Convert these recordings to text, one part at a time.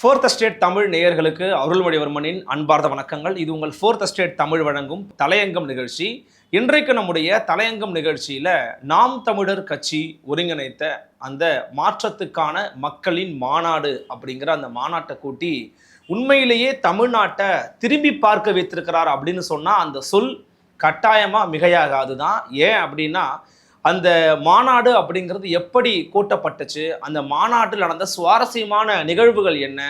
Fourth estate Tamil நேயர்களுக்கு அருள்மொழிவர்மனின் அன்பார்ந்த வணக்கங்கள். இது உங்கள் ஃபோர்த் எஸ்டேட் தமிழ் வழங்கும் தலையங்கம் நிகழ்ச்சி. இன்றைக்கு நம்முடைய தலையங்கம் நிகழ்ச்சியில் நாம் தமிழர் கட்சி ஒருங்கிணைத்த அந்த மாற்றத்துக்கான மக்களின் மாநாடு அப்படிங்கிற அந்த மாநாட்டை கூட்டி உண்மையிலேயே தமிழ்நாட்டை திரும்பி பார்க்க வைத்திருக்கிறார் அப்படின்னு சொன்னால் அந்த சொல் கட்டாயமாக மிகையாகாது தான். ஏன் அப்படின்னா அந்த மாநாடு அப்படிங்கிறது எப்படி கூட்டப்பட்டுச்சு, அந்த மாநாட்டில் நடந்த சுவாரஸ்யமான நிகழ்வுகள் என்ன,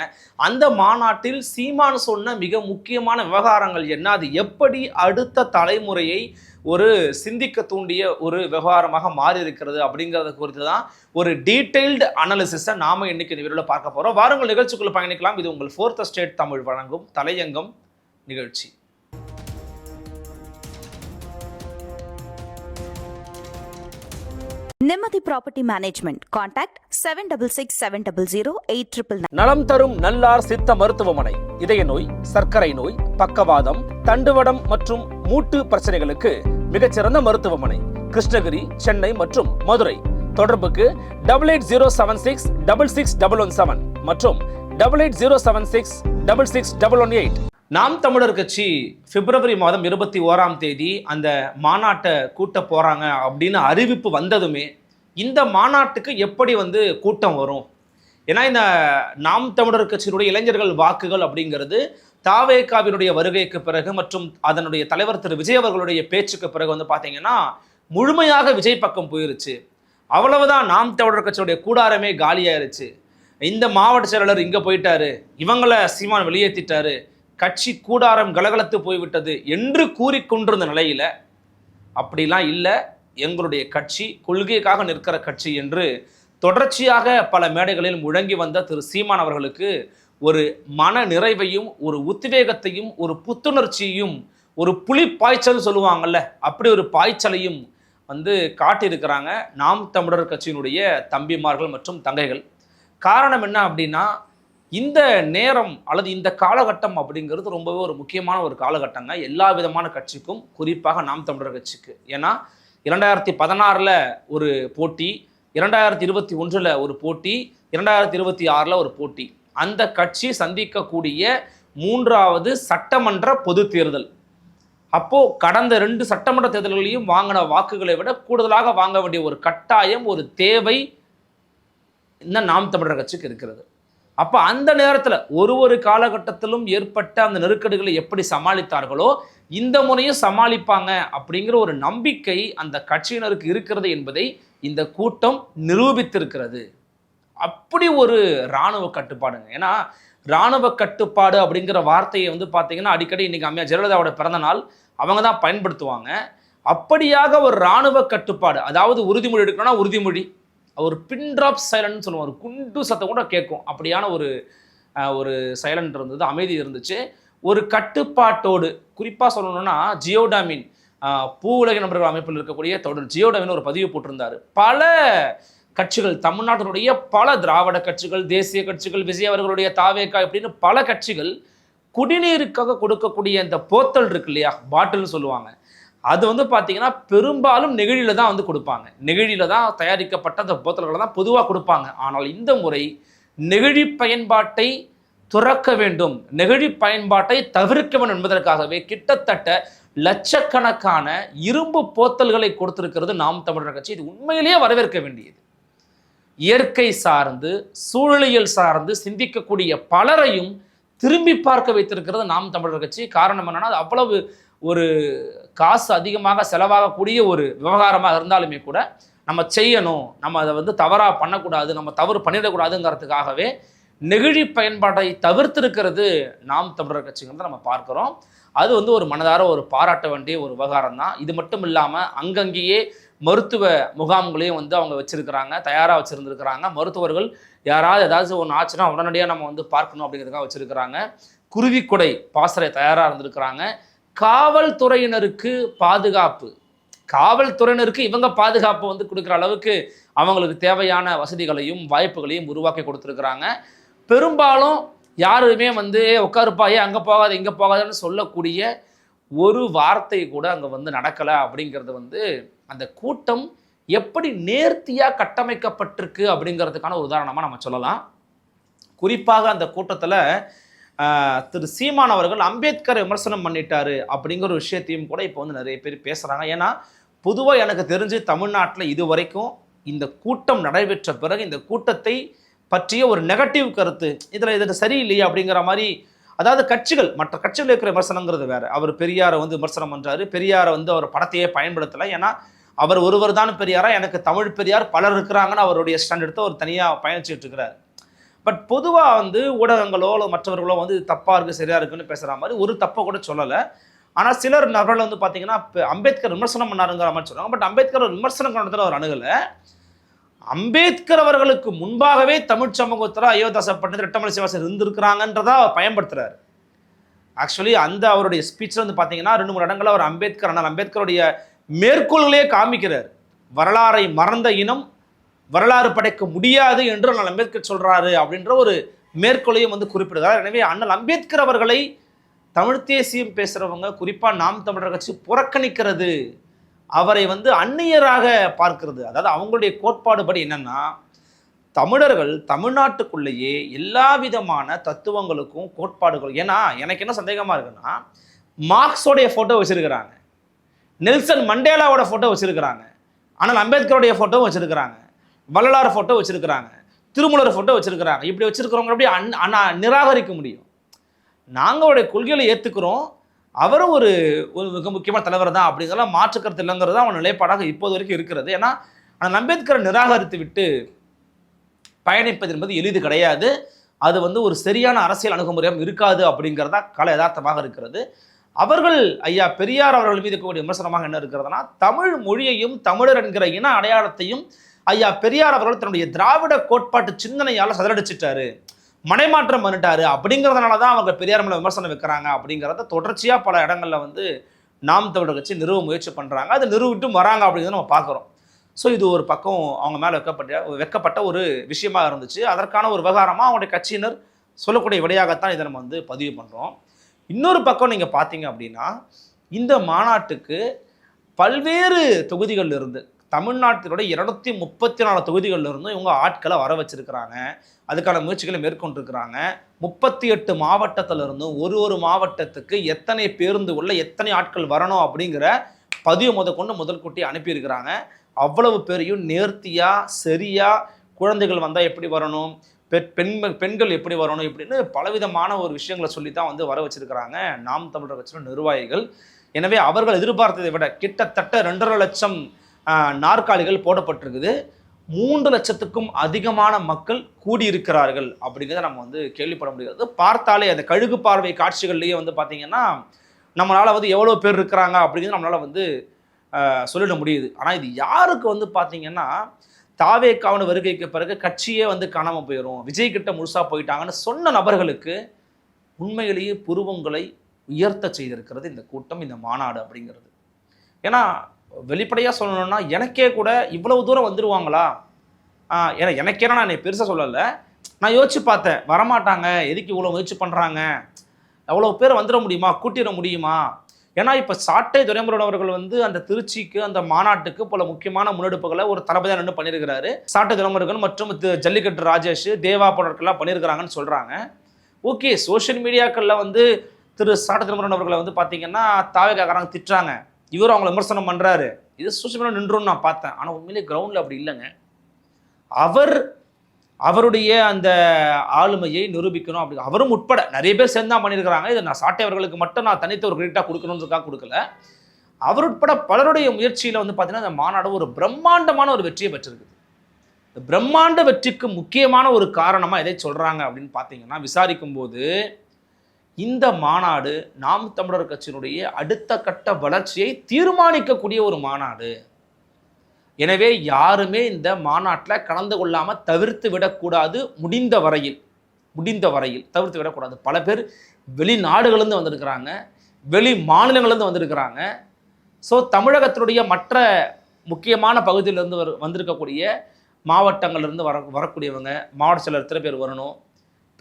அந்த மாநாட்டில் சீமான் சொன்ன மிக முக்கியமான விவகாரங்கள் என்ன, அது எப்படி அடுத்த தலைமுறையை ஒரு சிந்திக்க தூண்டிய ஒரு விவகாரமாக மாறி இருக்கிறது அப்படிங்கிறத குறித்து தான் ஒரு டீட்டெயில்டு அனாலிசிஸை நாம இன்னைக்கு இந்த வீடியோவில் பார்க்க போகிறோம். வாருங்கள் நிகழ்ச்சிக்குள்ள பயணிக்கலாம். இது உங்கள் ஃபோர்த் எஸ்டேட் தமிழ் வழங்கும் தலையங்கம் நிகழ்ச்சி. நிம்மதி ப்ராப்பர்ட்டி மேனேஜ்மெண்ட். கான்டாக்ட் 7667008899. நலம் தரும் நல்லார் சித்த மருத்துவமனை. இதய நோய், சர்க்கரை நோய், பக்கவாதம், தண்டுவடம் மற்றும் மூட்டு பிரச்சனைகளுக்கு மிகச்சிறந்த மருத்துவமனை. கிருஷ்ணகிரி, சென்னை மற்றும் மதுரை. தொடர்புக்கு 8807666117 மற்றும் 8807666118. நாம் தமிழர் கட்சி பிப்ரவரி மாதம் 21ஆம் தேதி அந்த மாநாட்டை கூட்ட போறாங்க அப்படின்னு அறிவிப்பு வந்ததுமே இந்த மாநாட்டுக்கு எப்படி கூட்டம் வரும்? ஏன்னா இந்த நாம் தமிழர் கட்சியினுடைய இளைஞர்கள் வாக்குகள் அப்படிங்கிறது தாவேகாவினுடைய வருகைக்கு பிறகு மற்றும் அதனுடைய தலைவர் திரு விஜய் அவர்களுடைய பேச்சுக்கு பிறகு பார்த்தீங்கன்னா முழுமையாக விஜய் பக்கம் போயிருச்சு. அவ்வளவுதான், நாம் தமிழர் கட்சியுடைய கூடாரமே காலியாயிருச்சு. இந்த மாவட்ட செயலாளர் இங்கே போயிட்டாரு, இவங்களை சீமான் வெளியேற்றிட்டாரு, கட்சி கூடாரம் கலகலத்து போய்விட்டது என்று கூறிக்கொண்டிருந்த நிலையில் அப்படிலாம் இல்லை, எங்களுடைய கட்சி கொள்கைக்காக நிற்கிற கட்சி என்று தொடர்ச்சியாக பல மேடைகளில் முழங்கி வந்த திரு சீமான் அவர்களுக்கு ஒரு மன நிறைவையும் ஒரு உத்வேகத்தையும் ஒரு புத்துணர்ச்சியையும் ஒரு புலி பாய்ச்சல் சொல்லுவாங்கல்ல, அப்படி ஒரு பாய்ச்சலையும் காட்டியிருக்கிறாங்க நாம் தமிழர் கட்சியினுடைய தம்பிமார்கள் மற்றும் தங்கைகள். காரணம் என்ன அப்படின்னா இந்த நேரம் அல்லது இந்த காலகட்டம் அப்படிங்கிறது ரொம்பவே ஒரு முக்கியமான ஒரு காலகட்டங்க எல்லா விதமான கட்சிக்கும், குறிப்பாக நாம் தமிழர் கட்சிக்கு. ஏன்னா 2016 ஒரு போட்டி, 2021 ஒரு போட்டி, 2026 ஒரு போட்டி. அந்த கட்சி சந்திக்கக்கூடிய 3வது சட்டமன்ற பொது தேர்தல். அப்போ கடந்த 2 சட்டமன்ற தேர்தல்களையும் வாங்கின வாக்குகளை விட கூடுதலாக வாங்க வேண்டிய ஒரு கட்டாயம், ஒரு தேவை இந்த நாம் தமிழர் கட்சிக்கு இருக்கிறது. அப்போ அந்த நேரத்தில் ஒரு காலகட்டத்திலும் ஏற்பட்ட அந்த நெருக்கடிகளை எப்படி சமாளித்தார்களோ இந்த முறையும் சமாளிப்பாங்க அப்படிங்கிற ஒரு நம்பிக்கை அந்த கட்சியினருக்கு இருக்கிறது என்பதை இந்த கூட்டம் நிரூபித்திருக்கிறது. அப்படி ஒரு இராணுவ கட்டுப்பாடுங்க. ஏன்னா இராணுவ கட்டுப்பாடு அப்படிங்கிற வார்த்தையை பார்த்தீங்கன்னா அடிக்கடி இன்னைக்கு அம்மையா ஜெயலலிதாவோட பிறந்த நாள் அவங்க தான் பயன்படுத்துவாங்க. அப்படியாக ஒரு இராணுவ கட்டுப்பாடு, அதாவது உறுதிமொழி எடுக்கணும்னா உறுதிமொழி, ஒரு பின் ட்ராப் சைலண்ட்னு சொல்லுவோம், ஒரு குண்டு சத்தம் கூட கேட்கும், அப்படியான ஒரு சைலண்ட் இருந்தது, அமைதி இருந்துச்சு. ஒரு கட்டுப்பாட்டோடு, குறிப்பாக சொல்லணும்னா ஜியோடாமின் பூ உலக நண்பர்கள் அமைப்பில் இருக்கக்கூடிய தொடர் ஜியோடாமின் ஒரு பதிவு போட்டிருந்தார். பல கட்சிகள், தமிழ்நாட்டினுடைய பல திராவிட கட்சிகள், தேசிய கட்சிகள், விஜய் அவர்களுடைய தாவேகா இப்படின்னு பல கட்சிகள் குடிநீருக்காக கொடுக்கக்கூடிய இந்த போத்தல் இருக்கு இல்லையா, பாட்டில்னு சொல்லுவாங்க, அது பார்த்தீங்கன்னா பெரும்பாலும் நெகிழியில் தான் கொடுப்பாங்க. நெகிழியில் தான் தயாரிக்கப்பட்ட அந்த போத்தல்களை தான் பொதுவாக கொடுப்பாங்க. ஆனால் இந்த முறை நெகிழி பயன்பாட்டை துறக்க வேண்டும், நெகிழி பயன்பாட்டை தவிர்க்க வேண்டும் என்பதற்காகவே கிட்டத்தட்ட லட்சக்கணக்கான இரும்பு போத்தல்களை கொடுத்திருக்கிறது நாம் தமிழர் கட்சி. இது உண்மையிலேயே வரவேற்க வேண்டியது. இயற்கை சார்ந்து சூழலியல் சார்ந்து சிந்திக்கக்கூடிய பலரையும் திரும்பி பார்க்க வைத்திருக்கிறது நாம் தமிழர் கட்சி. காரணம் என்னன்னா அது அவ்வளவு ஒரு காசு அதிகமாக செலவாகக்கூடிய ஒரு விவகாரமாக இருந்தாலுமே கூட நம்ம செய்யணும், நம்ம அதை தவறாக பண்ணக்கூடாது, நம்ம தவறு பண்ணிடக்கூடாதுங்கிறதுக்காகவே நெகிழி பயன்பாட்டை தவிர்த்திருக்கிறது நாம் தமிழர் கட்சிங்கிறத நம்ம பார்க்குறோம். அது ஒரு மனதார ஒரு பாராட்ட வேண்டிய ஒரு விவகாரம் தான். இது மட்டும் இல்லாமல் அங்கங்கேயே மருத்துவ முகாம்களையும் அவங்க வச்சுருக்கிறாங்க, தயாராக வச்சுருந்துருக்கிறாங்க. மருத்துவர்கள் யாராவது ஏதாவது ஒன்று ஆச்சுன்னா உடனடியாக நம்ம பார்க்கணும் அப்படிங்கிறதுக்காக வச்சுருக்கிறாங்க. குருவிக்குடை பாசறை தயாராக இருந்திருக்கிறாங்க. காவல்துறையினருக்கு பாதுகாப்பு, காவல்துறையினருக்கு இவங்க பாதுகாப்பு கொடுக்குற அளவுக்கு அவங்களுக்கு தேவையான வசதிகளையும் வாய்ப்புகளையும் உருவாக்கி கொடுத்துருக்குறாங்க. பெரும்பாலும் யாருமே உட்காருப்பாயே அங்கே போகாது இங்கே போகாதுன்னு சொல்லக்கூடிய ஒரு வார்த்தை கூட அங்கே நடக்கலை அப்படிங்கிறது அந்த கூட்டம் எப்படி நேர்த்தியாக கட்டமைக்கப்பட்டிருக்கு அப்படிங்கிறதுக்கான ஒரு உதாரணமாக நம்ம சொல்லலாம். குறிப்பாக அந்த கூட்டத்தில் திரு சீமான் அவர்கள் அம்பேத்கரை விமர்சனம் பண்ணிட்டாரு அப்படிங்கிற ஒரு விஷயத்தையும் கூட இப்போ வந்து நிறைய பேர் பேசுகிறாங்க. ஏன்னா பொதுவாக எனக்கு தெரிஞ்சு தமிழ்நாட்டில் இதுவரைக்கும் இந்த கூட்டம் நடைபெற்ற பிறகு இந்த கூட்டத்தை பற்றிய ஒரு நெகட்டிவ் கருத்து இதில் சரியில்லையே அப்படிங்கிற மாதிரி, அதாவது கட்சிகள் மற்ற கட்சிகள் இருக்கிற விமர்சனங்கிறது வேறு. அவர் பெரியாரை வந்து விமர்சனம் பண்ணுறாரு, பெரியாரை வந்து அவர் படத்தையே பயன்படுத்தலை, ஏன்னா அவர் ஒருவர் தான் பெரியாரா, எனக்கு தமிழ் பெரியார் பலர் இருக்கிறாங்கன்னு அவருடைய ஸ்டாண்ட் எடுத்து அவர் தனியாக பயணிச்சுட்டு இருக்கிறார். பட் பொதுவாக வந்து ஊடகங்களோ அல்லது மற்றவர்களோ வந்து தப்பாக இருக்குது சரியாக இருக்குன்னு பேசுகிற மாதிரி ஒரு தப்பை கூட சொல்லலை. ஆனால் சிலர் நபர்கள் வந்து பார்த்தீங்கன்னா அம்பேத்கர் விமர்சனம் பண்ணாருங்கிற மாதிரி சொல்கிறாங்க. பட் அம்பேத்கர் ஒரு விமர்சனம் கண்டத்தில் அவர் அணுகலை. அம்பேத்கர் அவர்களுக்கு முன்பாகவே தமிழ் சமூகத்தில் அயோத்தாச பண்டிதர் ரெட்டமலை சீனிவாசன் இருந்திருக்கிறாங்கன்றதா அவர் பயன்படுத்துகிறார். ஆக்சுவலி அந்த அவருடைய ஸ்பீச்சில் வந்து பார்த்தீங்கன்னா 2-3 இடங்களில் அவர் அம்பேத்கருடைய மேற்கோள்களே காமிக்கிறார். வரலாறை மறந்த இனம் வரலாறு படைக்க முடியாது என்று அண்ணல் அம்பேத்கர் சொல்றாரு அப்படின்ற ஒரு மேற்கோளையும் வந்து குறிப்பிடுகிறார். எனவே அண்ணல் அம்பேத்கர் அவர்களை தமிழ் தேசியம் பேசுறவங்க குறிப்பாக நாம் தமிழர் கட்சி புறக்கணிக்கிறது, அவரை வந்து அந்நியராக பார்க்கிறது. அதாவது அவங்களுடைய கோட்பாடு படி என்னன்னா, தமிழர்கள் தமிழ்நாட்டுக்குள்ளேயே எல்லா விதமான தத்துவங்களுக்கும் கோட்பாடுகள், ஏன்னா எனக்கு என்ன சந்தேகமா இருக்குன்னா, மார்க்ஸோடைய போட்டோ வச்சிருக்கிறாங்க, நெல்சன் மண்டேலாவோட போட்டோ வச்சிருக்கிறாங்க, ஆனால் அம்பேத்கருடைய போட்டோ வச்சிருக்கிறாங்க, வள்ளலார் போட்டோ வச்சிருக்கிறாங்க, திருமூலர் போட்டோ வச்சிருக்கிறாங்க. இப்படி வச்சிருக்கிறவங்க அப்படியே நிராகரிக்க முடியும்? நாங்கள் அவருடைய கொள்கைகளை ஏற்றுக்கிறோம், அவரும் ஒரு மிக முக்கியமான தலைவர் தான் அப்படிங்கிறத மாற்றுக்கருத்து இல்லைங்கிறது தான் அவன் நிலைப்பாடாக இப்போது வரைக்கும் இருக்கிறது. ஏன்னா அந்த அம்பேத்கரை நிராகரித்து விட்டு பயணிப்பது என்பது எளிது கிடையாது. அது வந்து ஒரு சரியான அரசியல் அணுகுமுறையும் இருக்காது அப்படிங்கிறதா கால யதார்த்தமாக இருக்கிறது. அவர்கள் ஐயா பெரியார் அவர்கள் மீது இருக்கக்கூடிய விமர்சனமாக என்ன இருக்கிறதுனா, தமிழ் மொழியையும் தமிழர் என்கிற இன அடையாளத்தையும் ஐயா பெரியார் அவர்கள் தன்னுடைய திராவிட கோட்பாட்டு சிந்தனையால் சதறடிச்சிட்டாரு, மனைமாற்றம் பண்ணிட்டாரு அப்படிங்கிறதுனால தான் அவங்க பெரியார் மேலே விமர்சனம் வைக்கிறாங்க அப்படிங்கிறத தொடர்ச்சியாக பல இடங்களில் வந்து நாம் தமிழர் கட்சி நிறுவ முயற்சி பண்ணுறாங்க. அதை நிறுவிட்டும் வராங்க அப்படிங்கிறத நம்ம பார்க்குறோம். ஸோ இது ஒரு பக்கம் அவங்க மேலே வைக்கப்பட்ட ஒரு விஷயமாக இருந்துச்சு. அதற்கான ஒரு விவகாரமாக அவங்களுடைய கட்சியினர் சொல்லக்கூடிய விடையாகத்தான் இதை நம்ம வந்து பதிவு பண்ணுறோம். இன்னொரு பக்கம் நீங்கள் பார்த்தீங்க அப்படின்னா, இந்த மாநாட்டுக்கு பல்வேறு தொகுதிகளில் இருந்து தமிழ்நாட்டினுடைய 234 தொகுதிகளில் இருந்தும் இவங்க ஆட்களை வர வச்சிருக்கிறாங்க. அதுக்கான முயற்சிகளை மேற்கொண்டிருக்கிறாங்க. 38 மாவட்டத்தில் இருந்தும் ஒரு மாவட்டத்துக்கு எத்தனை பேருந்து உள்ள எத்தனை ஆட்கள் வரணும் அப்படிங்கிற பதிவு முதல் கூட்டி அனுப்பியிருக்கிறாங்க. அவ்வளவு பேரையும் நேர்த்தியாக சரியாக குழந்தைகள் வந்தால் எப்படி வரணும், பெண்கள் எப்படி வரணும் இப்படின்னு பலவிதமான ஒரு விஷயங்களை சொல்லி தான் வந்து வர வச்சிருக்கிறாங்க நாம் தமிழர் கட்சியின் நிர்வாகிகள். எனவே அவர்கள் எதிர்பார்த்ததை விட கிட்டத்தட்ட 2.5 லட்சம் நாற்காலிகள் போடப்பட்டிருக்குது. 3 லட்சத்துக்கும் அதிகமான மக்கள் கூடியிருக்கிறார்கள் அப்படிங்கிறத நம்ம வந்து கேள்விப்பட முடியாது. பார்த்தாலே அந்த கழுகு பார்வை காட்சிகள்லேயே வந்து பார்த்தீங்கன்னா நம்மளால் வந்து எவ்வளோ பேர் இருக்கிறாங்க அப்படிங்கிறது நம்மளால் வந்து சொல்லிட முடியுது. ஆனால் இது யாருக்கு வந்து பார்த்தீங்கன்னா, தாவேக்காவின் வருகைக்கு பிறகு கட்சியே வந்து காணாமல் போயிடும், விஜய் கிட்ட முழுசாக போயிட்டாங்கன்னு சொன்ன நபர்களுக்கு உண்மையிலேயே புருவங்களை உயர்த்த செய்திருக்கிறது இந்த கூட்டம், இந்த மாநாடு அப்படிங்கிறது. ஏன்னா வெளிப்படையாக சொல்லணும்னா எனக்கே கூட இவ்வளவு தூரம் வந்துடுவாங்களா, ஏன்னா எனக்கேனா நான் பெருசாக சொல்லலை, நான் யோசிச்சு பார்த்தேன், வரமாட்டாங்க, எதுக்கு இவ்வளோ முயற்சி பண்ணுறாங்க, எவ்வளோ பேர் வந்துட முடியுமா, கூட்டிட முடியுமா? ஏன்னா இப்போ சாட்டை துரைமுருகன் அவர்கள் வந்து அந்த திருச்சிக்கு அந்த மாநாட்டுக்கு பல முக்கியமான முன்னெடுப்புகளை ஒரு தளபதியாக நின்று பண்ணியிருக்கிறாரு. சாட்டை துரைமுருகன் மற்றும் ஜல்லிக்கட்டு ராஜேஷ், தேவா போன்றவர்கள்லாம் பண்ணியிருக்கிறாங்கன்னு சொல்கிறாங்க. ஓகே, சோஷியல் மீடியாக்களில் வந்து திரு சாட்டை துரைமுருகன் அவர்களை வந்து பார்த்தீங்கன்னா தாவேக்காரங்க திட்டுறாங்க, இவரும் அவங்களை விமர்சனம் பண்ணுறாரு, இது சோஷியல் மீடியா நின்றுன்னு நான் பார்த்தேன். ஆனால் உண்மையிலே கிரவுண்டில் அப்படி இல்லைங்க. அவருடைய அந்த ஆளுமையை நிரூபிக்கணும் அப்படி அவரும் உட்பட நிறைய பேர் சேர்ந்து தான் பண்ணியிருக்கிறாங்க. இதை நான் சாட்டை அவர்களுக்கு மட்டும் நான் தனித்த ஒரு கிரெடிட்டாக கொடுக்கணுன்றதுக்காக கொடுக்கல. அவர் உட்பட பலருடைய முயற்சியில் வந்து பார்த்தீங்கன்னா இந்த மாநாடு ஒரு பிரம்மாண்டமான ஒரு வெற்றியை பெற்றிருக்குது. இந்த பிரம்மாண்ட வெற்றிக்கு முக்கியமான ஒரு காரணமாக எதை சொல்கிறாங்க அப்படின்னு பார்த்தீங்கன்னா, விசாரிக்கும் போது இந்த மாநாடு நாம் தமிழர் கட்சியினுடைய அடுத்த கட்ட வளர்ச்சியை தீர்மானிக்கக்கூடிய ஒரு மாநாடு. எனவே யாருமே இந்த மாநாட்டில் கலந்து கொள்ளாமல் தவிர்த்து விடக்கூடாது, முடிந்த வரையில் தவிர்த்து விடக்கூடாது. பல பேர் வெளிநாடுகள்லேருந்து வந்திருக்கிறாங்க, வெளி மாநிலங்கள்லேருந்து வந்திருக்கிறாங்க. ஸோ தமிழகத்தினுடைய மற்ற முக்கியமான பகுதியிலேருந்து வந்திருக்கக்கூடிய மாவட்டங்கள்லேருந்து வரக்கூடியவங்க, மாவட்ட செயலர் எத்தனை பேர் வரணும்,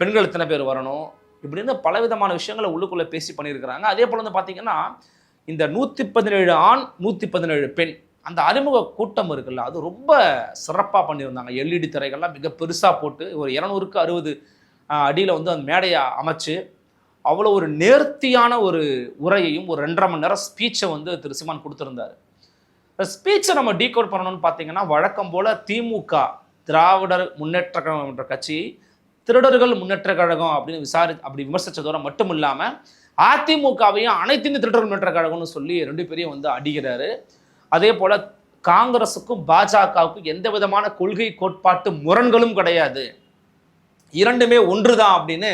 பெண்கள் எத்தனை பேர் வரணும், இப்படின்னு பலவிதமான விஷயங்களை உள்ளுக்குள்ளே பேசி பண்ணியிருக்கிறாங்க. அதே போல் வந்து பார்த்திங்கன்னா இந்த 117 ஆண் 117 பெண் அந்த அறிமுக கூட்டம் இருக்குல்ல, அது ரொம்ப சிறப்பாக பண்ணியிருந்தாங்க. எல்இடி திரைகள்லாம் மிக பெருசாக போட்டு ஒரு 260 அடியில் வந்து அந்த மேடையை அமைச்சு அவ்வளோ ஒரு நேர்த்தியான ஒரு உரையையும் ஒரு 2.5 மணி நேரம் ஸ்பீச்சை வந்து திரு சீமான் கொடுத்துருந்தாரு. இந்த ஸ்பீச்சை நம்ம டீகோட் பண்ணணும்னு பார்த்தீங்கன்னா வழக்கம் போல் திமுக திராவிடர் முன்னேற்ற கழகம் என்ற கட்சி திருடர்கள் முன்னேற்ற கழகம் அப்படின்னு அப்படி விமர்சித்ததோட மட்டும் இல்லாமல் அதிமுகவையும் அனைத்து இந்திய திருடர்கள் முன்னேற்ற கழகம்னு சொல்லி 2 பேரையும் வந்து அடிக்கிறாரு. அதே போல் காங்கிரஸுக்கும் பாஜகவுக்கும் எந்த விதமான கொள்கை கோட்பாட்டு முரண்களும் கிடையாது, இரண்டுமே ஒன்றுதான் அப்படின்னு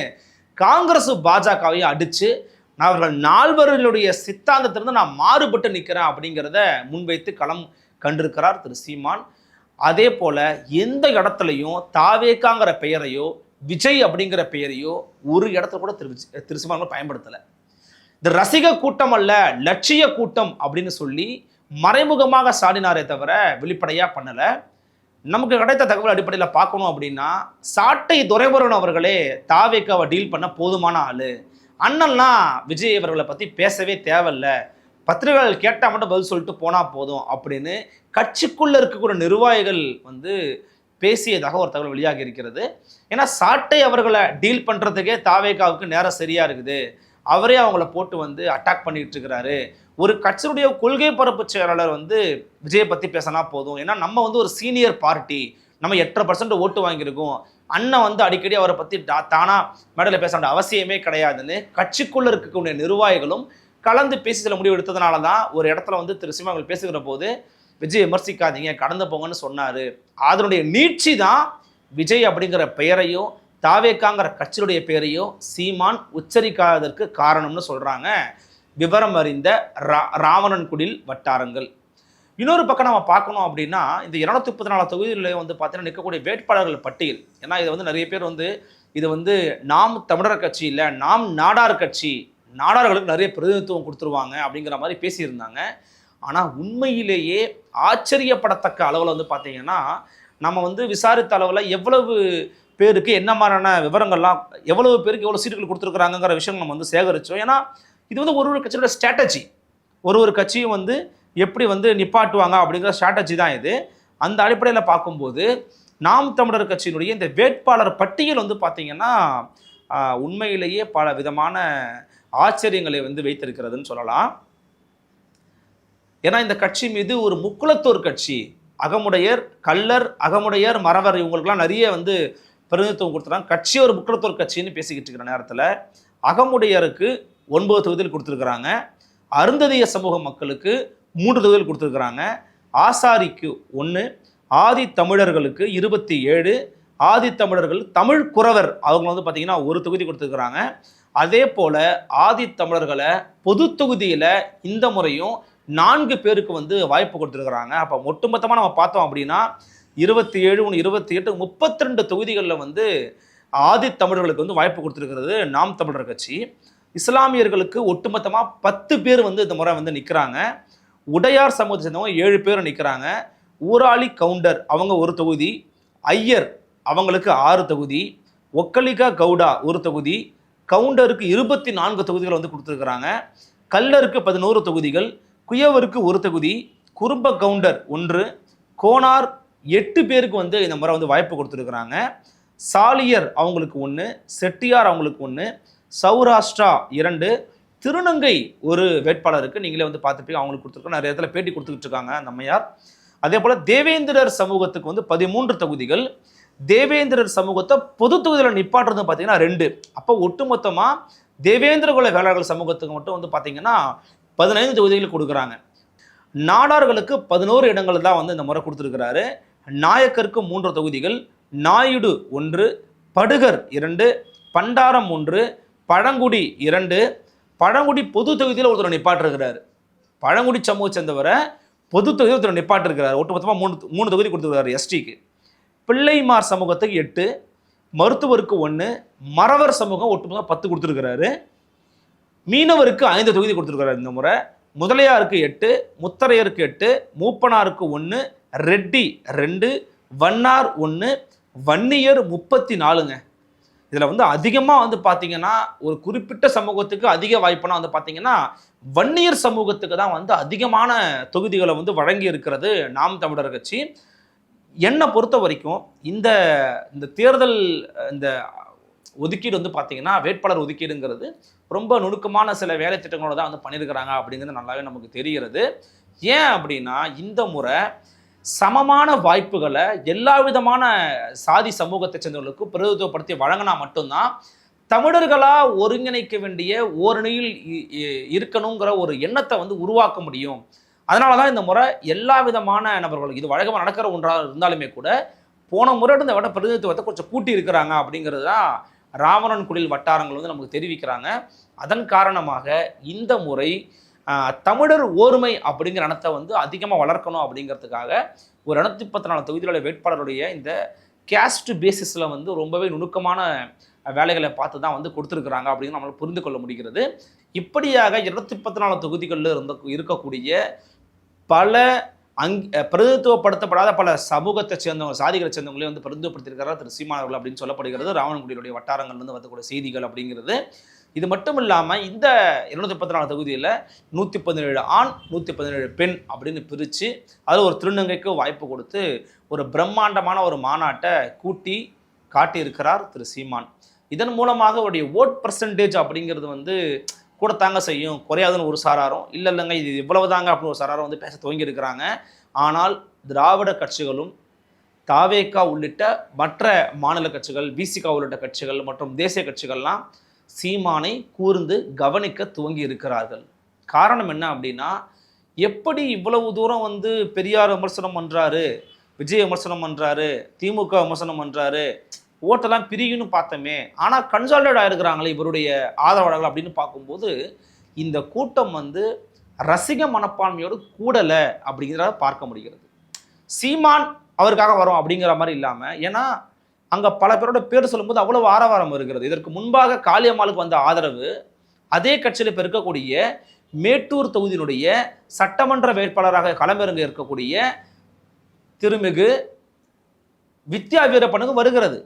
காங்கிரஸ் பாஜகவையும் அடித்து அவர்கள் 4 சித்தாந்தத்திலிருந்து நான் மாறுபட்டு நிற்கிறேன் அப்படிங்கிறத முன்வைத்து களம் கண்டிருக்கிறார் திரு சீமான். அதே போல் எந்த இடத்துலையும் தாவேக்காங்கிற பெயரையோ விஜய் அப்படிங்கிற பெயரையோ ஒரு இடத்துல கூட திரு சீமான் பயன்படுத்தலை. இந்த ரசிக கூட்டம் அல்ல லட்சிய கூட்டம் அப்படின்னு சொல்லி மறைமுகமாக சாடினாரே தவிர வெளிப்படையாக பண்ணலை. நமக்கு கிடைத்த தகவல் அடிப்படையில் பார்க்கணும் அப்படின்னா சாட்டை துரைமுருகன் அவர்களே தாவேக்காவை டீல் பண்ண போதுமான ஆள், அண்ணன்லாம் விஜய் அவர்களை பற்றி பேசவே தேவையில்லை, பத்திரிகைகள் கேட்டால் மட்டும் பதில் சொல்லிட்டு போனால் போதும் அப்படின்னு கட்சிக்குள்ளே இருக்கக்கூடிய நிர்வாகிகள் வந்து பேசியதாக ஒரு தகவல் வெளியாகி இருக்கிறது. ஏன்னா சாட்டை அவர்களை டீல் பண்ணுறதுக்கே தாவேக்காவுக்கு நேரம் சரியாக இருக்குது, அவரே அவங்கள போட்டு வந்து அட்டாக் பண்ணிட்டு இருக்கிறாரு. ஒரு கட்சியுடைய கொள்கை பரப்பு செயலாளர் வந்து விஜயை பற்றி பேசினா போதும், ஏன்னா நம்ம வந்து ஒரு சீனியர் பார்ட்டி, நம்ம 8% ஓட்டு வாங்கியிருக்கோம், அண்ணன் வந்து அடிக்கடி அவரை பற்றி தானா மேடையில் பேச வேண்டிய அவசியமே கிடையாதுன்னு கட்சிக்குள்ளே இருக்கக்கூடிய நிர்வாகிகளும் கலந்து பேசி சில முடிவு எடுத்ததுனால தான் ஒரு இடத்துல வந்து திரு சீமான் பேசுகிற போது விஜய் விமர்சிக்காதீங்க கடந்து போங்கன்னு சொன்னார். அதனுடைய நீட்சி தான் விஜய் அப்படிங்கிற பெயரையும் தாவேக்காங்கிற கட்சியுடைய பெயரையும் சீமான் உச்சரிக்காததற்கு காரணம்னு சொல்கிறாங்க விவரம் அறிந்த ராவணன் குடில் வட்டாரங்கள். இன்னொரு பக்கம் நம்ம பார்க்கணும் அப்படின்னா இந்த 234 தொகுதிகளில் வந்து பார்த்தீங்கன்னா நிற்கக்கூடிய வேட்பாளர்கள் பட்டியல், ஏன்னா இது வந்து நிறைய பேர் வந்து இது வந்து நாம் தமிழர் கட்சி இல்லை நாம் நாடார் கட்சி, நாடார்களுக்கு நிறைய பிரதிநிதித்துவம் கொடுத்துருவாங்க அப்படிங்கிற மாதிரி பேசியிருந்தாங்க. ஆனால் உண்மையிலேயே ஆச்சரியப்படத்தக்க அளவில் வந்து பார்த்தீங்கன்னா நம்ம வந்து விசாரித்த அளவில் எவ்வளவு பேருக்கு என்ன மாதிரியான விவரங்கள்லாம் எவ்வளவு பேருக்கு எவ்வளோ சீட்டுகள் கொடுத்துருக்குறாங்கிற விஷயம் நம்ம வந்து சேகரித்தோம். ஏன்னா இது வந்து ஒரு கட்சியோட ஸ்ட்ராட்டஜி, ஒரு கட்சியும் வந்து எப்படி வந்து நிப்பாட்டுவாங்க அப்படிங்கிற ஸ்ட்ராட்டஜி தான் இது. அந்த அடிப்படையில் பார்க்கும்போது நாம் தமிழர் கட்சியினுடைய இந்த வேட்பாளர் பட்டியல் வந்து பார்த்திங்கன்னா உண்மையிலேயே பல விதமான ஆச்சரியங்களை வந்து வைத்திருக்கிறதுன்னு சொல்லலாம். ஏன்னா இந்த கட்சி மீது ஒரு முக்குலத்தோர் கட்சி, அகமுடையர் கள்ளர் அகமுடையர் மறவர் இவங்களுக்கெல்லாம் நிறைய வந்து பிரதிநிதித்துவம் கொடுத்துறாங்க. கட்சி ஒரு முக்குலத்தோர் கட்சின்னு பேசிக்கிட்டு இருக்கிற நேரத்தில் அகமுடையருக்கு 9 தொகுதிகள் கொடுத்துருக்குறாங்க, அருந்ததிய சமூக மக்களுக்கு 3 தொகுதிகள் கொடுத்துருக்குறாங்க, ஆசாரிக்கு 1, ஆதி தமிழர்களுக்கு 27, ஆதி தமிழர்கள் தமிழ் குறவர் அவங்க வந்து பார்த்திங்கன்னா 1 தொகுதி கொடுத்துருக்குறாங்க. அதே போல் ஆதி தமிழர்களை பொது தொகுதியில் இந்த முறையும் 4 பேருக்கு வந்து வாய்ப்பு கொடுத்துருக்குறாங்க. அப்போ ஒட்டுமொத்தமாக நம்ம பார்த்தோம் அப்படின்னா 27, 28, 32 தொகுதிகளில் வந்து ஆதி தமிழர்களுக்கு வந்து வாய்ப்பு கொடுத்துருக்கிறது நாம் தமிழர் கட்சி. இஸ்லாமியர்களுக்கு ஒட்டுமொத்தமாக 10 பேர் வந்து இந்த முறை வந்து நிற்கிறாங்க. உடையார் சமூகத்தை சேர்ந்தவங்க 7 பேர் நிற்கிறாங்க. ஊராளி கவுண்டர் அவங்க 1 தொகுதி, ஐயர் அவங்களுக்கு 6 தொகுதி, ஒக்கலிகா கவுடா 1 தொகுதி, கவுண்டருக்கு 24 தொகுதிகள் வந்து கொடுத்துருக்குறாங்க, கல்லருக்கு 11 தொகுதிகள், குயவருக்கு 1 தொகுதி, குறும்ப கவுண்டர் 1, கோனார் 8 பேருக்கு வந்து இந்த முறை வந்து வாய்ப்பு கொடுத்துருக்குறாங்க, சாலியர் அவங்களுக்கு 1, செட்டியார் அவங்களுக்கு 1, சௌராஷ்டிரா 2, திருநங்கை 1 வேட்பாளருக்கு நீங்களே வந்து பார்த்துப்பீங்க அவங்களுக்கு கொடுத்துருக்கோம், நிறைய இடத்துல பேட்டி கொடுத்துக்கிட்டு இருக்காங்க அந்த அம்மையார். அதே போல் தேவேந்திரர் சமூகத்துக்கு வந்து 13 தொகுதிகள், தேவேந்திரர் சமூகத்தை பொது தொகுதியில் நிப்பாட்டுறது பார்த்தீங்கன்னா 2. அப்போ ஒட்டுமொத்தமாக தேவேந்திர குல வேளாளர்கள் சமூகத்துக்கு மட்டும் வந்து பார்த்தீங்கன்னா 15 தொகுதிகள் கொடுக்குறாங்க. நாடார்களுக்கு 11 இடங்கள் தான் வந்து இந்த முறை கொடுத்துருக்கிறாரு. நாயக்கருக்கு 3 தொகுதிகள், நாயுடு 1, படுகர் 2, பண்டாரம் 1, பழங்குடி 2, பழங்குடி பொது தொகுதியில் ஒருத்தர் நிப்பாட்டிருக்கிறாரு. பழங்குடி சமூக சேர்ந்தவரை பொது தொகுதியில் ஒருத்தர் நிப்பாட்டிருக்கிறார். ஒட்டுமொத்தமாக 3 தொகுதி கொடுத்துருக்காரு எஸ்டிக்கு. பிள்ளைமார் சமூகத்துக்கு 8, மருத்துவருக்கு 1, மறவர் சமூகம் ஒட்டுமொத்தமாக 10 கொடுத்துருக்கிறாரு. மீனவருக்கு 5 தொகுதி கொடுத்துருக்கிறாரு இந்த முறை. முதலியாருக்கு 8, முத்தரையருக்கு 8, மூப்பனாருக்கு 1, ரெட்டி 2, வண்ணார் 1, வன்னியர் 34ங்க. இதில் வந்து அதிகமாக வந்து பார்த்தீங்கன்னா ஒரு குறிப்பிட்ட சமூகத்துக்கு அதிக வாய்ப்புனா வந்து பார்த்தீங்கன்னா வன்னியர் சமூகத்துக்கு தான் வந்து அதிகமான தொகுதிகளை வந்து வழங்கி இருக்கிறது நாம் தமிழர் கட்சி. என்னை பொறுத்த வரைக்கும் இந்த தேர்தல் இந்த ஒதுக்கீடு வந்து பார்த்தீங்கன்னா வேட்பாளர் ஒதுக்கீடுங்கிறது ரொம்ப நுணுக்கமான சில வேலை திட்டங்களோட தான் வந்து பண்ணியிருக்கிறாங்க அப்படிங்கிறது நல்லாவே நமக்கு தெரிகிறது. ஏன் அப்படின்னா இந்த முறை சமமான வாய்ப்புகளை எல்லா விதமான சாதி சமூகத்தை சேர்ந்தவர்களுக்கு பிரதிநிதித்துவப்படுத்தி வழங்கினா மட்டும்தான் தமிழர்களா ஒருங்கிணைக்க வேண்டிய ஓரணியில் இருக்கணுங்கிற ஒரு எண்ணத்தை வந்து உருவாக்க முடியும். அதனால தான் இந்த முறை எல்லா விதமான நபர்களும் இது வழக்கமாக நடக்கிற ஒன்றாக இருந்தாலுமே கூட போன முறை இந்த வட்ட பிரதிநிதித்துவத்தை கொஞ்சம் கூட்டி இருக்கிறாங்க அப்படிங்கிறது தான் ராமரன்குடில் வட்டாரங்கள் வந்து நமக்கு தெரிவிக்கிறாங்க. அதன் காரணமாக இந்த முறை தமிழர் ஓர்மை அப்படிங்கிற எண்ணத்தை வந்து அதிகமாக வளர்க்கணும் அப்படிங்கிறதுக்காக ஒரு 234 தொகுதிகளுடைய வேட்பாளருடைய இந்த கேஸ்ட் பேசிஸில் வந்து ரொம்பவே நுணுக்கமான வேலைகளை பார்த்து தான் வந்து கொடுத்துருக்குறாங்க அப்படின்னு நம்மளால் புரிந்து கொள்ள முடிகிறது. இப்படியாக 214 தொகுதிகளில் இருக்கக்கூடிய பல பிரதிநிதித்துவப்படுத்தப்படாத பல சமூகத்தை சேர்ந்தவங்க சாதிகளை சேர்ந்தவங்களே வந்து பிரதிநிதித்துவப்படுத்தியிருக்கிறார் திரு சீமான் அவர்கள் அப்படின்னு சொல்லப்படுகிறது. ராமன்குடியுடைய வட்டாரங்கள்லேருந்து வரக்கூடிய செய்திகள் அப்படிங்கிறது. இது மட்டும் இல்லாமல் இந்த 214 தொகுதியில் 117 ஆண் 117 பெண் அப்படின்னு பிரித்து அதில் ஒரு திருநங்கைக்கு வாய்ப்பு கொடுத்து ஒரு பிரம்மாண்டமான ஒரு மாநாட்டை கூட்டி காட்டியிருக்கிறார் திரு சீமான். இதன் மூலமாக அவருடைய ஓட் பர்சன்டேஜ் அப்படிங்கிறது வந்து கூட தாங்க செய்யும், குறையாதுன்னு ஒரு சாராரும், இல்லைங்க இது இவ்வளவு தாங்க அப்படின்னு ஒரு சாராரும் வந்து பேச துவங்கி இருக்கிறாங்க. ஆனால் திராவிட கட்சிகளும் தாவேகா உள்ளிட்ட மற்ற மாநில கட்சிகள், விசிகா உள்ளிட்ட கட்சிகள் மற்றும் தேசிய கட்சிகள்லாம் சீமானை கூர்ந்து கவனிக்க துவங்கி இருக்கிறார்கள். காரணம் என்ன அப்படின்னா, எப்படி இவ்வளவு தூரம் வந்து பெரியார் விமர்சனம் பண்ணுறாரு, விஜய் விமர்சனம் பண்ணுறாரு, திமுக விமர்சனம் பண்ணுறாரு, ஓட்டெல்லாம் பிரியுன்னு பார்த்தோமே, ஆனால் கன்சால்டேட் ஆகிருக்கிறாங்களே இவருடைய ஆதரவாளர்கள் அப்படின்னு பார்க்கும்போது இந்த கூட்டம் வந்து ரசிக மனப்பான்மையோடு கூடலை அப்படிங்கிறத பார்க்க முடிகிறது. சீமான் அவருக்காக வரும் அப்படிங்கிற மாதிரி இல்லாமல், ஏன்னா அங்கே பல பேரோட பேர் சொல்லும்போது அவ்வளவு ஆரவாரம் இருக்கிறது. இதற்கு முன்பாக காளியம்மாளுக்கு வந்த ஆதரவு அதே கட்சியில் இப்போ இருக்கக்கூடிய மேட்டூர் தொகுதியினுடைய சட்டமன்ற வேட்பாளராக களமிறங்க இருக்கக்கூடிய திருமிகு வித்யா வீரப்பனுக்கு வருகிறது.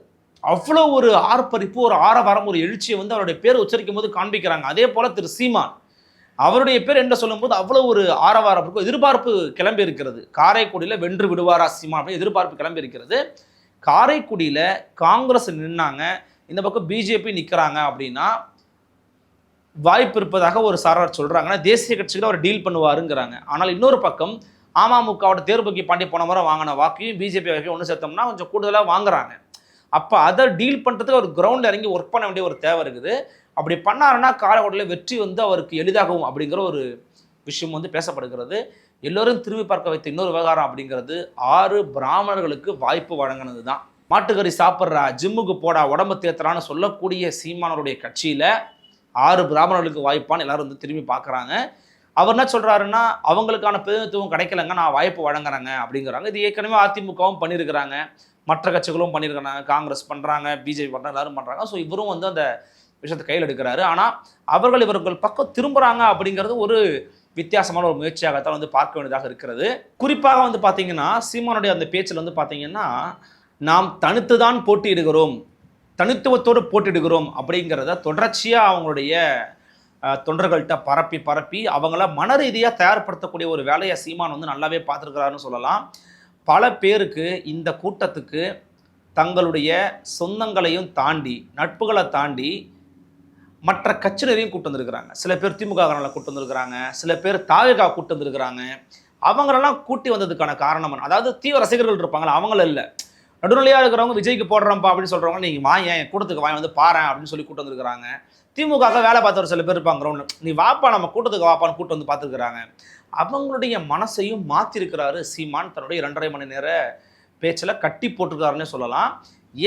அவ்வளோ ஒரு ஆர்ப்பரிப்பு, ஒரு ஆரவாரம், ஒரு எழுச்சியை வந்து அவருடைய பேர் உச்சரிக்கும் போது காண்பிக்கிறாங்க. அதே போல திரு சீமான் அவருடைய பேர் என்ன சொல்லும்போது அவ்வளோ ஒரு ஆரவாரம் இருக்கும், எதிர்பார்ப்பு கிளம்பி இருக்கிறது. காரைக்குடியில் வென்று விடுவாரா சீமான் அப்படின்னு எதிர்பார்ப்பு கிளம்பி இருக்கிறது. காரைக்குடியில் காங்கிரஸ் நின்னாங்க, இந்த பக்கம் பிஜேபி நிற்கிறாங்க அப்படின்னா வாய்ப்பு இருப்பதாக ஒரு சாரார் சொல்கிறாங்கன்னா தேசிய கட்சிகளை அவர் டீல் பண்ணுவாருங்கிறாங்க. ஆனால் இன்னொரு பக்கம் அமமுகவோட தேர்வுக்கு பாண்டி போன முறை வாங்கின வாக்கையும் பிஜேபி வாக்கையும் ஒன்று சேர்த்தோம்னா கொஞ்சம் கூடுதலாக வாங்குறாங்க. அப்போ அதை டீல் பண்ணுறதுக்கு ஒரு கிரவுண்டில் இறங்கி ஒர்க் பண்ண வேண்டிய ஒரு தேவை இருக்குது. அப்படி பண்ணாருன்னா காரைக்குடியில் வெற்றி வந்து அவருக்கு எளிதாகும் அப்படிங்கிற ஒரு விஷயம் வந்து பேசப்படுகிறது. எல்லோரும் திரும்பி பார்க்க வைத்த இன்னொரு விவகாரம் அப்படிங்கிறது 6 பிராமணர்களுக்கு வாய்ப்பு வழங்கினது தான். மாட்டுக்கறி சாப்பிட்றா, ஜிம்முக்கு போடா, உடம்பு தேத்துறான்னு சொல்லக்கூடிய சீமானவருடைய கட்சியில் 6 பிராமணர்களுக்கு வாய்ப்பான்னு எல்லாரும் வந்து திரும்பி பார்க்குறாங்க. அவர் என்ன சொல்கிறாருன்னா, அவங்களுக்கான பிரதிநிதித்துவம் கிடைக்கலங்க, நான் வாய்ப்பு வழங்குறேங்க அப்படிங்கிறாங்க. இது ஏற்கனவே அதிமுகவும் பண்ணியிருக்கிறாங்க, மற்ற கட்சிகளும் பண்ணியிருக்கிறாங்க, காங்கிரஸ் பண்ணுறாங்க, பிஜேபி பண்ணுறாங்க, எல்லாரும் பண்ணுறாங்க. ஸோ இவரும் வந்து அந்த விஷயத்தை கையில் எடுக்கிறாரு. ஆனால் இவர்கள் பக்கம் திரும்புகிறாங்க அப்படிங்கிறது ஒரு வித்தியாசமான ஒரு முயற்சியாகத்தான் வந்து பார்க்க வேண்டியதாக இருக்கிறது. குறிப்பாக வந்து பார்த்தீங்கன்னா சீமானுடைய அந்த பேச்சில் வந்து பார்த்தீங்கன்னா, நாம் தனித்து தான் போட்டியிடுகிறோம், தனித்துவத்தோடு போட்டியிடுகிறோம் அப்படிங்கிறத தொடர்ச்சியாக அவங்களுடைய தொண்டர்கள்ட்ட பரப்பி அவங்கள மன ரீதியாக தயார்படுத்தக்கூடிய ஒரு வேலையை சீமான் வந்து நல்லாவே பார்த்துருக்கிறாருன்னு சொல்லலாம். பல பேருக்கு இந்த கூட்டத்துக்கு தங்களுடைய சொந்தங்களையும் தாண்டி, நட்புகளை தாண்டி மற்ற கட்சியினரையும் கூட்டு வந்திருக்கிறாங்க. சில பேர் திமுக கூட்டு வந்திருக்கிறாங்க, சில பேர் தாவேகா கூட்டு வந்திருக்கிறாங்க. அவங்களெல்லாம் கூட்டி வந்ததுக்கான காரணம், அதாவது தீவிர ரசிகர்கள் இருப்பாங்களா அவங்கள இல்லை, நடுநிலையாக இருக்கிறவங்க விஜய்க்கு போடுறோம்ப்பா அப்படின்னு சொல்கிறவங்க நீங்கள் வாங்க என் கூட்டத்துக்கு வாங்க வந்து பாரு அப்படின்னு சொல்லி கூட்டு வந்திருக்கிறாங்க. திமுக வேலை பார்த்தவர் சில பேர் இருப்பாங்க கிரௌண்டில், நீ வாப்பா நம்ம கூட்டத்துக்கு வாப்பான்னு கூட்டு வந்து பார்த்துருக்குறாங்க. அவங்களுடைய மனசையும் மாற்றிருக்கிறாரு சீமான் தன்னுடைய 2.5 மணி நேர பேச்சில் கட்டி போட்டிருக்காருன்னே சொல்லலாம்.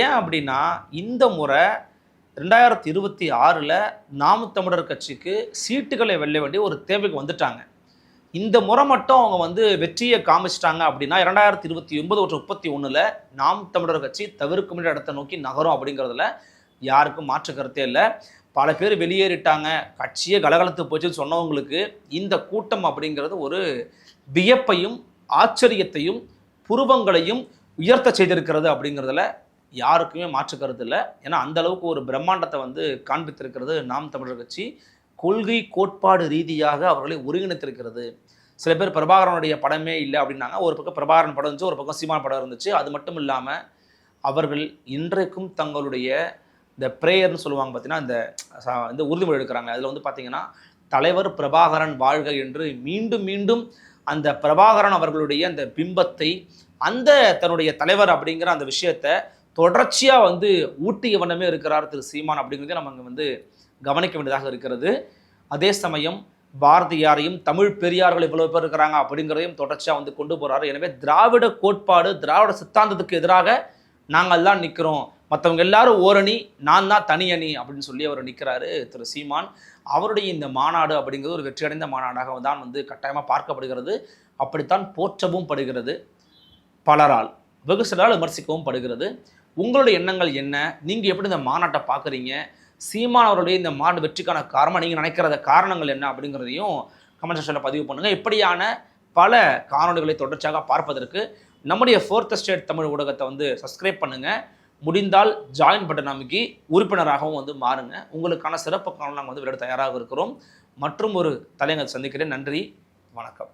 ஏன் அப்படின்னா இந்த முறை 2026 நாம் தமிழர் கட்சிக்கு சீட்டுகளை வெல்ல வேண்டிய ஒரு தேவைக்கு வந்துட்டாங்க. இந்த முறை மட்டும் அவங்க வந்து வெற்றியை காமிச்சிட்டாங்க அப்படின்னா 2029 மற்றும் 31 நாம் தமிழர் கட்சி தவிர்க்க முடியாத இடத்தை நோக்கி நகரும் அப்படிங்கிறதுல யாருக்கும் மாற்று கருத்தே இல்லை. பல பேர் வெளியேறிட்டாங்க, கட்சியே கலகலத்து போச்சுன்னு சொன்னவங்களுக்கு இந்த கூட்டம் அப்படிங்கிறது ஒரு வியப்பையும் ஆச்சரியத்தையும் புருவங்களையும் உயர்த்த செய்திருக்கிறது அப்படிங்கிறதுல யாருக்குமே மாற்று கருத்து இல்லை. ஏன்னா அந்த அளவுக்கு ஒரு பிரம்மாண்டத்தை வந்து காண்பித்திருக்கிறது நாம் தமிழர் கட்சி. கொள்கை கோட்பாடு ரீதியாக அவர்களை ஒருங்கிணைத்திருக்கிறது. சில பேர் பிரபாகரனுடைய படமே இல்லை அப்படின்னாங்க, ஒரு பக்கம் பிரபாகரன் படம் இருந்துச்சு, ஒரு பக்கம் சீமான் படம் இருந்துச்சு. அது மட்டும் இல்லாமல் அவர்கள் இன்றைக்கும் தங்களுடைய இந்த ப்ரேயர்னு சொல்லுவாங்க பார்த்தீங்கன்னா, இந்த உறுதிமொழி எடுக்கிறாங்க. அதில் வந்து பார்த்தீங்கன்னா, தலைவர் பிரபாகரன் வாழ்க என்று மீண்டும் மீண்டும் அந்த பிரபாகரன் அவர்களுடைய அந்த பிம்பத்தை, அந்த தன்னுடைய தலைவர் அப்படிங்கிற அந்த விஷயத்த தொடர்ச்சியாக வந்து ஊட்டிய வண்ணமே இருக்கிறார் திரு சீமான் அப்படிங்கிறத நம்ம அங்கே வந்து கவனிக்க வேண்டியதாக இருக்கிறது. அதே சமயம் பாரதியாரையும் தமிழ் பெரியார்கள் இவ்வளவு பேர் இருக்கிறாங்க அப்படிங்கிறதையும் தொடர்ச்சியாக வந்து கொண்டு போறாரு. எனவே திராவிட கோட்பாடு, திராவிட சித்தாந்தத்துக்கு எதிராக நாங்கள் தான் நிற்கிறோம், மற்றவங்க எல்லாரும் ஓரணி, நான் தான் தனி அணி அப்படின்னு சொல்லி அவர் நிற்கிறாரு திரு சீமான். அவருடைய இந்த மாநாடு அப்படிங்கிறது ஒரு வெற்றியடைந்த மாநாடாக தான் வந்து கட்டாயமாக பார்க்கப்படுகிறது. அப்படித்தான் போற்றவும் படுகிறது பலரால், வெகு சிலரால் விமர்சிக்கவும் படுகிறது. உங்களுடைய எண்ணங்கள் என்ன? நீங்கள் எப்படி இந்த மாநாட்டை பார்க்குறீங்க? சீமான் அவருடைய இந்த மாநாடு வெற்றிக்கான காரணமாக நீங்கள் நினைக்கிறத காரணங்கள் என்ன அப்படிங்கிறதையும் கமெண்ட் செக்ஷனில் பதிவு பண்ணுங்கள். இப்படியான பல காணொலிகளை தொடர்ச்சியாக பார்ப்பதற்கு நம்முடைய ஃபோர்த் ஸ்டேட் தமிழ் ஊடகத்தை வந்து சப்ஸ்கிரைப் பண்ணுங்கள். முடிந்தால் ஜாயின் பட்டன் அமைக்கி உறுப்பினராகவும் வந்து மாறுங்க. உங்களுக்கான சிறப்பு காணொலி நாங்கள் வந்து விளையாட தயாராக இருக்கிறோம். மற்றும் ஒரு தலையங்கள் சந்திக்கிறேன். நன்றி, வணக்கம்.